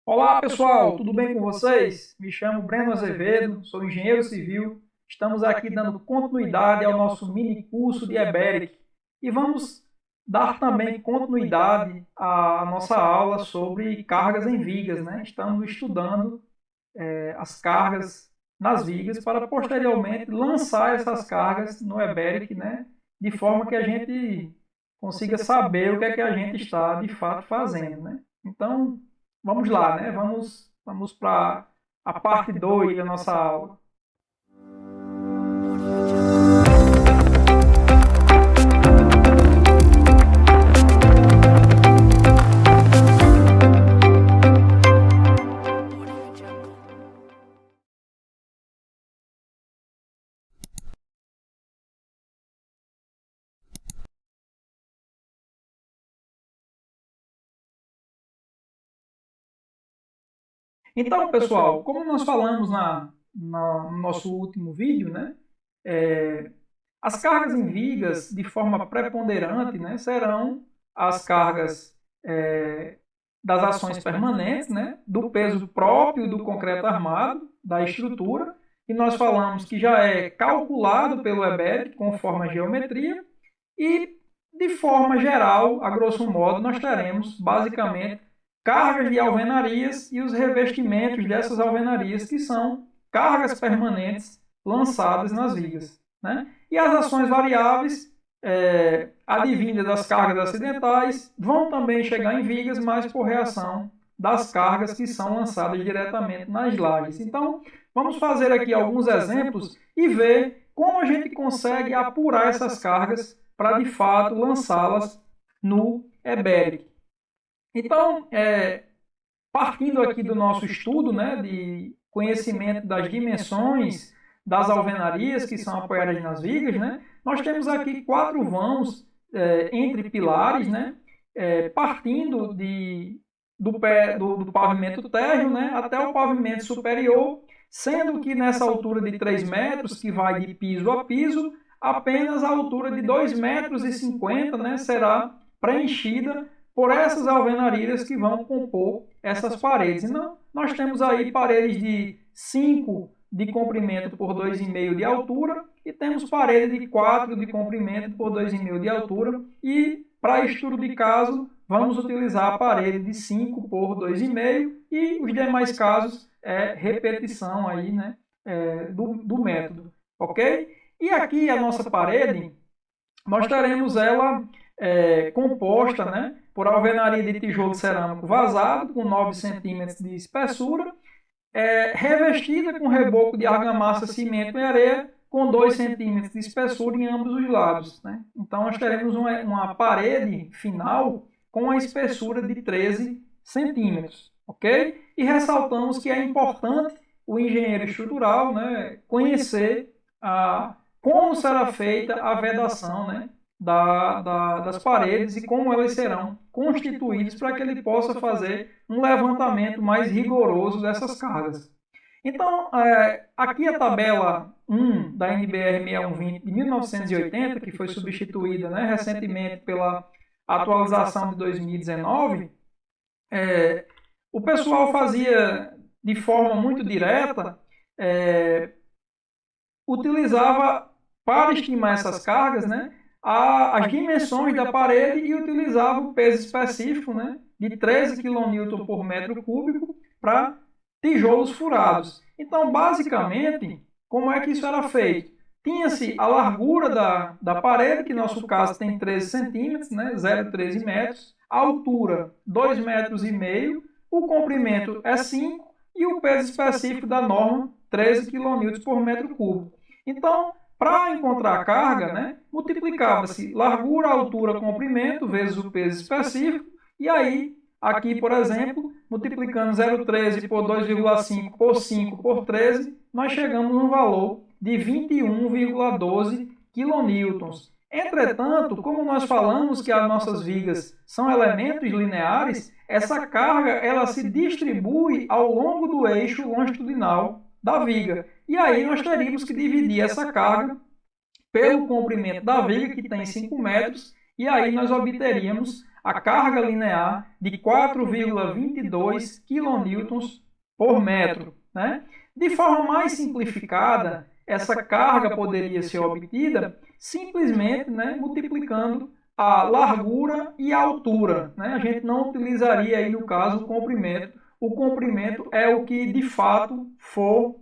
Olá pessoal, tudo bem com vocês? Me chamo Breno Azevedo, sou engenheiro civil. Estamos aqui dando continuidade ao nosso mini curso de EBERIC e vamos dar também continuidade à nossa aula sobre cargas em vigas, né? Estamos estudando as cargas nas vigas para posteriormente lançar essas cargas no EBERIC, né? De forma que a gente consiga saber o que é que a gente está de fato fazendo, né? Então, vamos lá, né? Vamos para a parte 2 da nossa aula. Então, pessoal, como nós falamos no nosso último vídeo, né? é, As cargas em vigas, de forma preponderante, né, serão as cargas das ações permanentes, né, do peso próprio do concreto armado, da estrutura, e nós falamos que já é calculado pelo EBET conforme a geometria, e de forma geral, a grosso modo, nós teremos basicamente cargas de alvenarias e os revestimentos dessas alvenarias, que são cargas permanentes lançadas nas vigas, né? E as ações variáveis, advindas das cargas acidentais, vão também chegar em vigas, mas por reação das cargas que são lançadas diretamente nas lajes. Então, vamos fazer aqui alguns exemplos e ver como a gente consegue apurar essas cargas para, de fato, lançá-las no EBERIC. Então, partindo aqui do nosso estudo, né, de conhecimento das dimensões das alvenarias que são apoiadas nas vigas, né, nós temos aqui quatro vãos entre pilares, né, partindo do pavimento térreo, né, até o pavimento superior, sendo que nessa altura de 3 metros, que vai de piso a piso, apenas a altura de 2,50 metros, né, será preenchida por essas alvenarias que vão compor essas paredes. Então, nós temos aí paredes de 5 de comprimento por 2,5 de altura e temos parede de 4 de comprimento por 2,5 de altura, e para estudo de caso vamos utilizar a parede de 5 por 2,5, e os demais casos é repetição aí, né, do método, ok? E aqui a nossa parede, nós teremos ela composta, né, por alvenaria de tijolo cerâmico vazado, com 9 centímetros de espessura, revestida com reboco de argamassa, cimento e areia, com 2 centímetros de espessura em ambos os lados, né? Então, nós teremos uma parede final com a espessura de 13 centímetros, ok? E ressaltamos que é importante o engenheiro estrutural, né, conhecer como será feita a vedação, né, das paredes e como elas serão constituídas para que ele possa fazer um levantamento mais rigoroso dessas cargas. Então, aqui a tabela 1 da NBR 6120 de 1980, que foi substituída, né, recentemente pela atualização de 2019, o pessoal fazia de forma muito direta, utilizava para estimar essas cargas, né, as dimensões da parede, e utilizava o peso específico, né, de 13 kN por metro cúbico para tijolos furados. Então, basicamente, como é que isso era feito? Tinha-se a largura da parede, que no nosso caso tem 13 centímetros, né, 0,13 metros, a altura 2,5 metros, o comprimento é 5 e o peso específico da norma 13 kN por metro cúbico. Então, para encontrar a carga, né, multiplicava-se largura, altura, comprimento vezes o peso específico, e aí, aqui, por exemplo, multiplicando 0,13 por 2,5 por 5 por 13, nós chegamos num valor de 21,12 kN. Entretanto, como nós falamos que as nossas vigas são elementos lineares, essa carga ela se distribui ao longo do eixo longitudinal da viga. E aí nós teríamos que dividir essa carga pelo comprimento da viga, que tem 5 metros, e aí nós obteríamos a carga linear de 4,22 kN por metro, né? De forma mais simplificada, essa carga poderia ser obtida simplesmente, né, multiplicando a largura e a altura, né? A gente não utilizaria aí, no caso, o comprimento. O comprimento é o que de fato for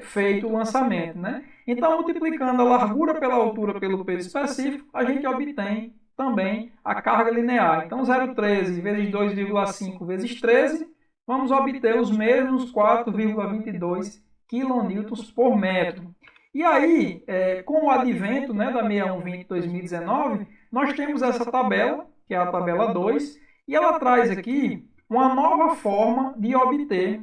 feito o lançamento, né? Então, multiplicando a largura pela altura pelo peso específico, a gente obtém também a carga linear. Então, 0,13 vezes 2,5 vezes 13, vamos obter os mesmos 4,22 kN por metro. E aí, com o advento, né, da 6120-2019, nós temos essa tabela, que é a tabela 2, e ela traz aqui uma nova forma de obter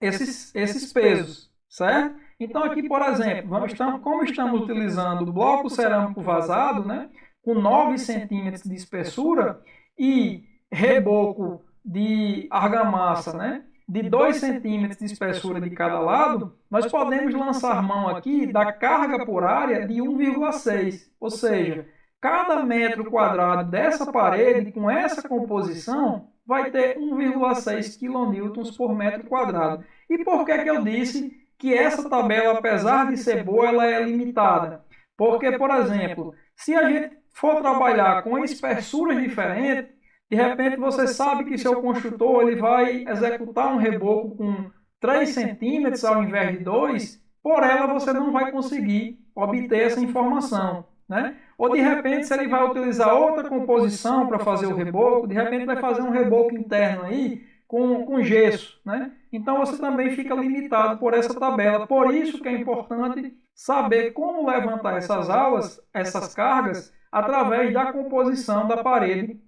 esses pesos, certo? Então aqui, por exemplo, como estamos utilizando o bloco cerâmico vazado, né, com 9 centímetros de espessura e reboco de argamassa, né, de 2 centímetros de espessura de cada lado, nós podemos lançar mão aqui da carga por área de 1,6, ou seja, cada metro quadrado dessa parede com essa composição vai ter 1,6 kN por metro quadrado. E por que eu disse que essa tabela, apesar de ser boa, ela é limitada? Porque, por exemplo, se a gente for trabalhar com espessuras diferentes, de repente você sabe que seu construtor ele vai executar um reboco com 3 centímetros ao invés de 2, por ela você não vai conseguir obter essa informação, né? Ou de repente, se ele vai utilizar outra composição para fazer o reboco, de repente vai fazer um reboco interno aí com gesso, né? Então você também fica limitado por essa tabela. Por isso que é importante saber como levantar essas cargas, através da composição da parede,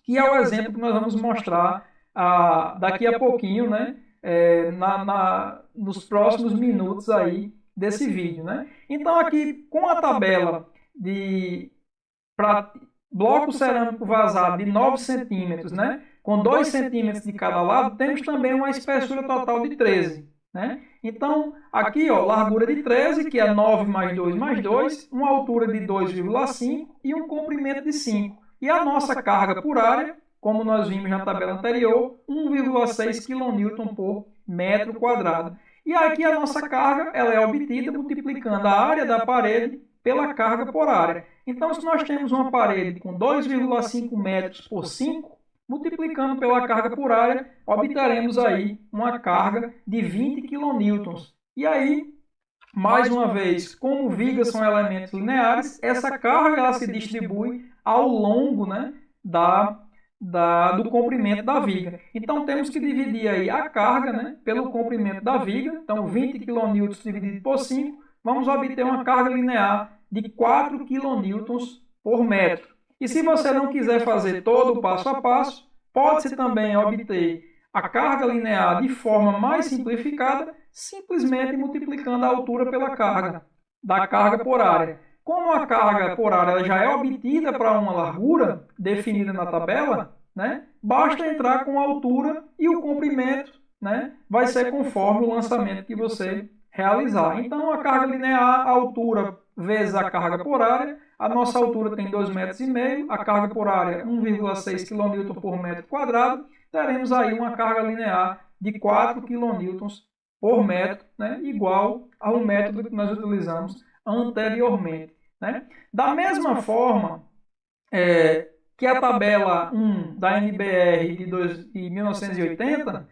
que é o exemplo que nós vamos mostrar daqui a pouquinho, né? Nos próximos minutos aí desse vídeo, né? Então aqui com a tabela para bloco cerâmico vazado de 9 centímetros, né? Com 2 centímetros de cada lado, temos também uma espessura total de 13. Né? Então, aqui, ó, largura de 13, que é 9 mais 2 mais 2, uma altura de 2,5 e um comprimento de 5. E a nossa carga por área, como nós vimos na tabela anterior, 1,6 kN por metro quadrado. E aqui a nossa carga ela é obtida multiplicando a área da parede pela carga por área. Então, se nós temos uma parede com 2,5 metros por 5, multiplicando pela carga por área, obteremos aí uma carga de 20 kN. E aí, mais uma vez, como vigas são elementos lineares, essa carga ela se distribui ao longo, né, do comprimento da viga. Então, temos que dividir aí a carga, né, pelo comprimento da viga. Então, 20 kN dividido por 5, vamos obter uma carga linear de 4 kN por metro. E se você não quiser fazer todo o passo a passo, pode-se também obter a carga linear de forma mais simplificada, simplesmente multiplicando a altura pela carga, da carga por área. Como a carga por área ela já é obtida para uma largura definida na tabela, né, basta entrar com a altura e o comprimento, né, vai ser conforme o lançamento que você realizar. Então, a carga linear, a altura vezes a carga por área, a nossa altura tem 2,5 metros, a carga por área 1,6 kN por metro quadrado, teremos aí uma carga linear de 4 kN por metro, né, igual ao método que nós utilizamos anteriormente. Né? Da mesma forma que a tabela 1 da NBR de 1980,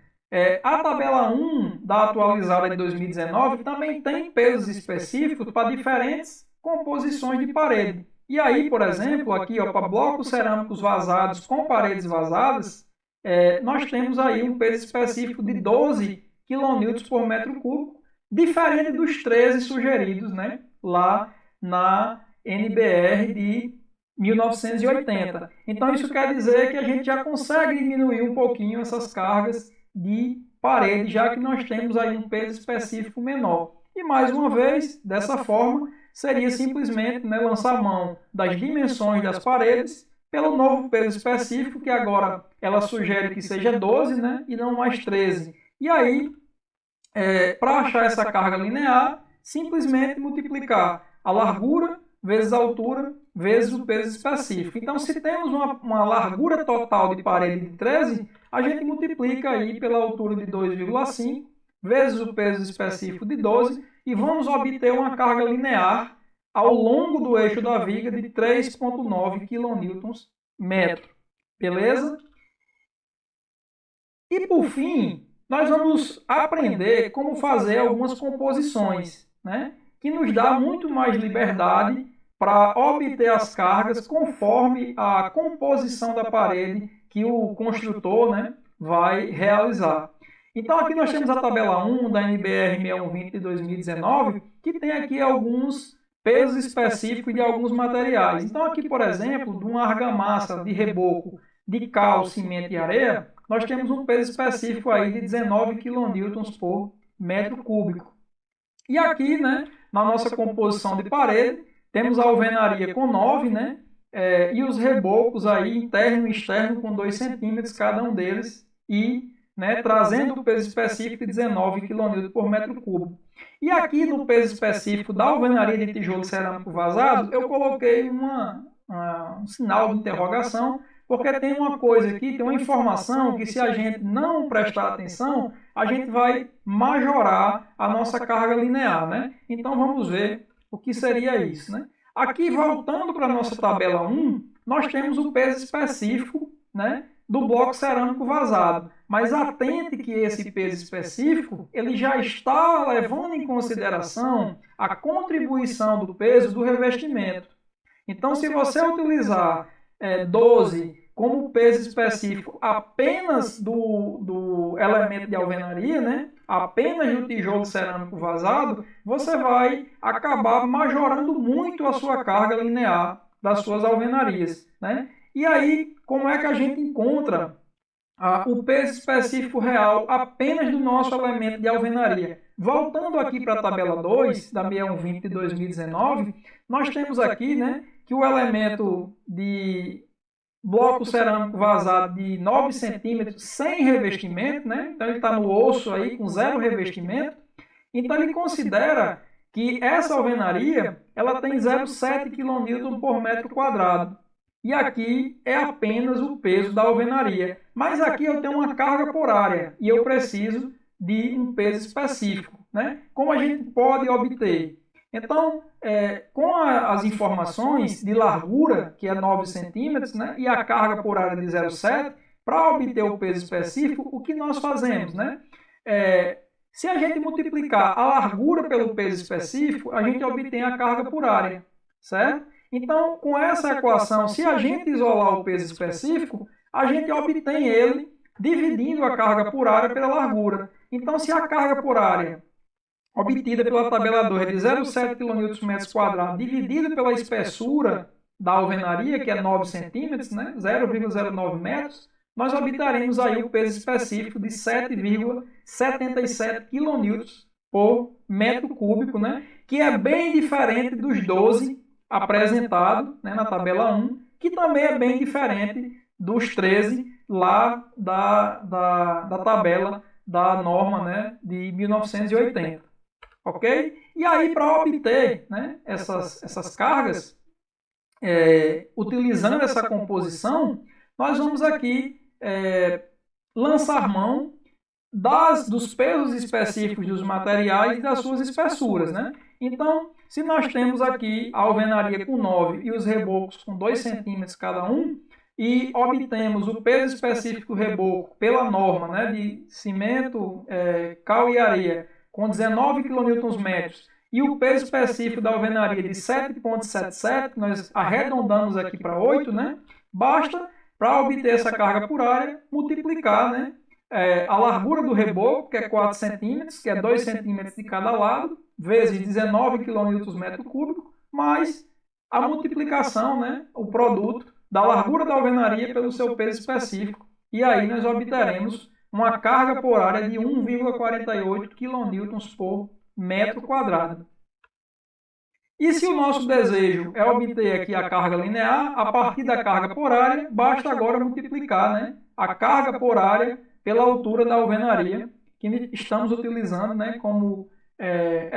a tabela 1 da atualizada de 2019 também tem pesos específicos para diferentes composições de parede. E aí, por exemplo, aqui para blocos cerâmicos vazados com paredes vazadas, nós temos aí um peso específico de 12 kN por metro cúbico, diferente dos 13 sugeridos, né, lá na NBR de 1980. Então, isso quer dizer que a gente já consegue diminuir um pouquinho essas cargas de parede, já que nós temos aí um peso específico menor. E mais uma vez, dessa forma, seria simplesmente, né, lançar a mão das dimensões das paredes pelo novo peso específico, que agora ela sugere que seja 12, né, e não mais 13. E aí, para achar essa carga linear, simplesmente multiplicar a largura vezes a altura vezes o peso específico. Então, se temos uma largura total de parede de 13, a gente multiplica aí pela altura de 2,5 vezes o peso específico de 12 e vamos obter uma carga linear ao longo do eixo da viga de 3,9 kNm. Beleza? E por fim, nós vamos aprender como fazer algumas composições, né? Que nos dá muito mais liberdade para obter as cargas conforme a composição da parede que o construtor, né, vai realizar. Então aqui nós temos a tabela 1 da NBR 6120 de 2019, que tem aqui alguns pesos específicos de alguns materiais. Então aqui, por exemplo, de uma argamassa de reboco de cal, cimento e areia, nós temos um peso específico aí de 19 kN por metro cúbico. E aqui, né, na nossa composição de parede, temos a alvenaria com 9, né, e os rebocos aí interno e externo com 2 centímetros cada um deles, e né, trazendo o peso específico de 19 kN por metro cúbico. E aqui no peso específico da alvenaria de tijolo cerâmico vazado, eu coloquei um sinal de interrogação, porque tem uma coisa aqui, tem uma informação que se a gente não prestar atenção, a gente vai majorar a nossa carga linear, né? Então vamos ver o que seria isso, né? Aqui, voltando para a nossa tabela 1, nós temos o peso específico, né, do bloco cerâmico vazado. Mas atente que esse peso específico ele já está levando em consideração a contribuição do peso do revestimento. Então, se você utilizar 12 como peso específico apenas do elemento de alvenaria, né, apenas do tijolo cerâmico vazado, você vai acabar majorando muito a sua carga linear das suas alvenarias, né? E aí, como é que a gente encontra o peso específico real apenas do nosso elemento de alvenaria? Voltando aqui para a tabela 2, da 6120 de 2019, nós temos aqui, né, que o elemento de bloco cerâmico vazado de 9 centímetros sem revestimento, né? Então ele está no osso aí com zero revestimento. Então ele considera que essa alvenaria ela tem 0,7 kN por metro quadrado. E aqui é apenas o peso da alvenaria. Mas aqui eu tenho uma carga por área e eu preciso de um peso específico, né? Como a gente pode obter? Então, com as informações de largura, que é 9 centímetros, né, e a carga por área de 0,7, para obter o peso específico, o que nós fazemos? Né? Se a gente multiplicar a largura pelo peso específico, a gente obtém a carga por área, certo? Então, com essa equação, se a gente isolar o peso específico, a gente obtém ele dividindo a carga por área pela largura. Então, se a carga por área obtida pela tabela 2 de 0,7 kN/m², dividido pela espessura da alvenaria, que é 9 centímetros, né, 0,09 metros, nós obteremos aí o peso específico de 7,77 kN por metro cúbico, né, que é bem diferente dos 12 apresentado, né, na tabela 1, que também é bem diferente dos 13 lá da tabela da norma, né, de 1980. Ok? E aí, para obter, né, essas cargas, utilizando essa composição, nós vamos aqui lançar mão dos pesos específicos dos materiais e das suas espessuras. Né? Então, se nós temos aqui a alvenaria com 9 e os rebocos com 2 centímetros cada um, e obtemos o peso específico do reboco pela norma, né, de cimento, cal e areia, com 19 kN/m, e o peso específico da alvenaria de 7,77, nós arredondamos aqui para 8, né? Basta, para obter essa carga por área, multiplicar, né, a largura do reboco, que é 4 centímetros, que é 2 centímetros de cada lado, vezes 19 kN/m3, mais a multiplicação, né, o produto da largura da alvenaria pelo seu peso específico. E aí nós obteremos uma carga por área de 1,48 kN por metro quadrado. E se o nosso desejo é obter aqui a carga linear, a partir da carga por área, basta agora multiplicar, né, a carga por área pela altura da alvenaria, que estamos utilizando, né, como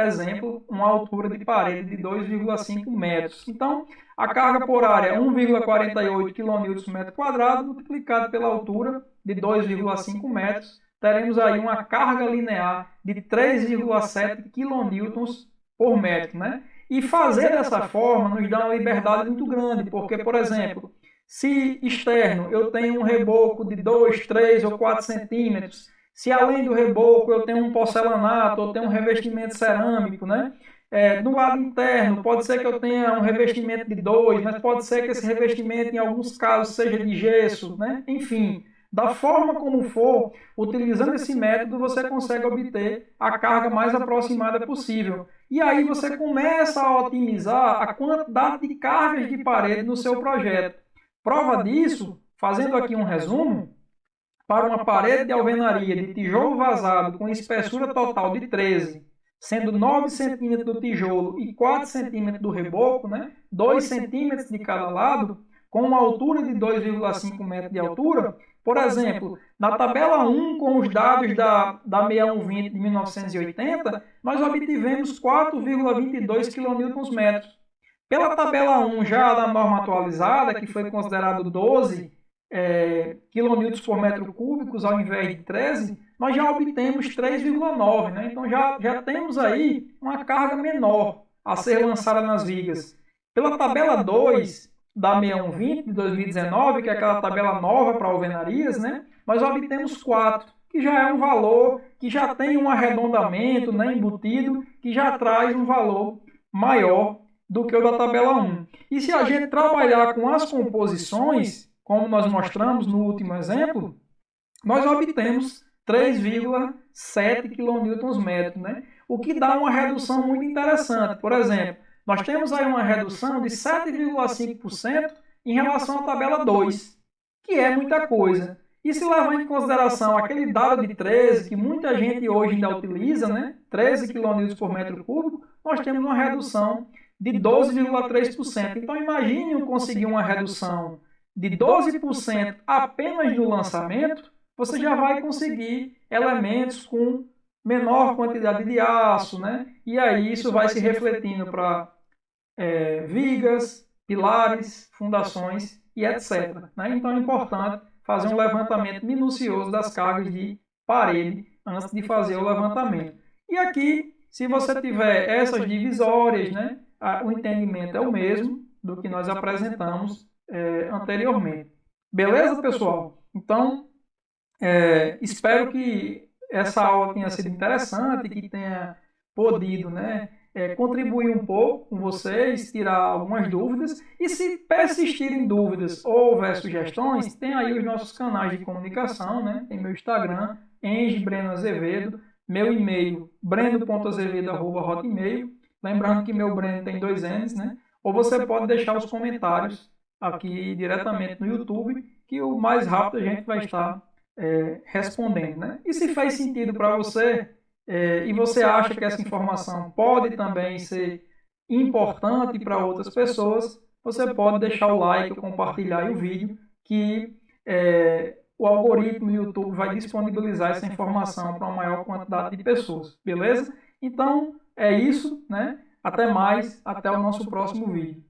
exemplo, uma altura de parede de 2,5 metros. Então, a carga por área é 1,48 kN/m², multiplicado pela altura de 2,5 metros, teremos aí uma carga linear de 3,7 kN/m², né? E fazer dessa forma nos dá uma liberdade muito grande, porque, por exemplo, se externo eu tenho um reboco de 2, 3 ou 4 centímetros, se além do reboco eu tenho um porcelanato ou tenho um revestimento cerâmico, né? No lado interno, pode ser que eu tenha um revestimento de 2, mas pode ser que esse revestimento, em alguns casos, seja de gesso, né? Enfim, da forma como for, utilizando esse método, você consegue obter a carga mais aproximada possível. E aí você começa a otimizar a quantidade de cargas de parede no seu projeto. Prova disso, fazendo aqui um resumo, para uma parede de alvenaria de tijolo vazado com espessura total de 13, sendo 9 centímetros do tijolo e 4 centímetros do reboco, né? 2 centímetros de cada lado, com uma altura de 2,5 metros de altura. Por exemplo, na tabela 1, com os dados da 6120 de 1980, nós obtivemos 4,22 kN/m. Pela tabela 1, já da norma atualizada, que foi considerado 12 kN/m³ ao invés de 13, nós já obtemos 3,9, né? Então já temos aí uma carga menor a ser lançada nas vigas. Pela tabela 2 da 6120 de 2019, que é aquela tabela nova para alvenarias, né? Nós obtemos 4, que já é um valor que já tem um arredondamento, né, embutido, que já traz um valor maior do que o da tabela 1. E se a gente trabalhar com as composições, como nós mostramos no último exemplo, nós obtemos 3,7 kN/m, né? O que dá uma redução muito interessante. Por exemplo, nós temos aí uma redução de 7,5% em relação à tabela 2, que é muita coisa. E se levar em consideração aquele dado de 13, que muita gente hoje ainda utiliza, né? 13 kN/m³, nós temos uma redução de 12,3%. Então imagine conseguir uma redução de 12% apenas no lançamento, você já vai conseguir elementos com menor quantidade de aço, né? E aí isso vai se refletindo para vigas, pilares, fundações e etc. Né? Então é importante fazer um levantamento minucioso das cargas de parede antes de fazer o levantamento. E aqui, se você tiver essas divisórias, né, o entendimento é o mesmo do que nós apresentamos anteriormente. Beleza, pessoal? Então, espero que essa aula tenha sido interessante, que tenha podido, né, contribuir um pouco com vocês, tirar algumas dúvidas. E se persistirem dúvidas ou houver sugestões, tem aí os nossos canais de comunicação, né? Tem meu Instagram, Enge Breno Azevedo, meu e-mail, breno.azevedo@hotmail. Lembrando que meu Breno tem 2 N's, né? Ou você pode deixar os comentários aqui diretamente no YouTube, que o mais rápido a gente vai estar respondendo, né? E se faz sentido para você, e você acha que essa informação pode também ser importante para outras pessoas, você pode deixar o like, compartilhar o vídeo, que o algoritmo do YouTube vai disponibilizar essa informação para uma maior quantidade de pessoas, beleza? Então, é isso, né? Até mais, até o nosso próximo vídeo.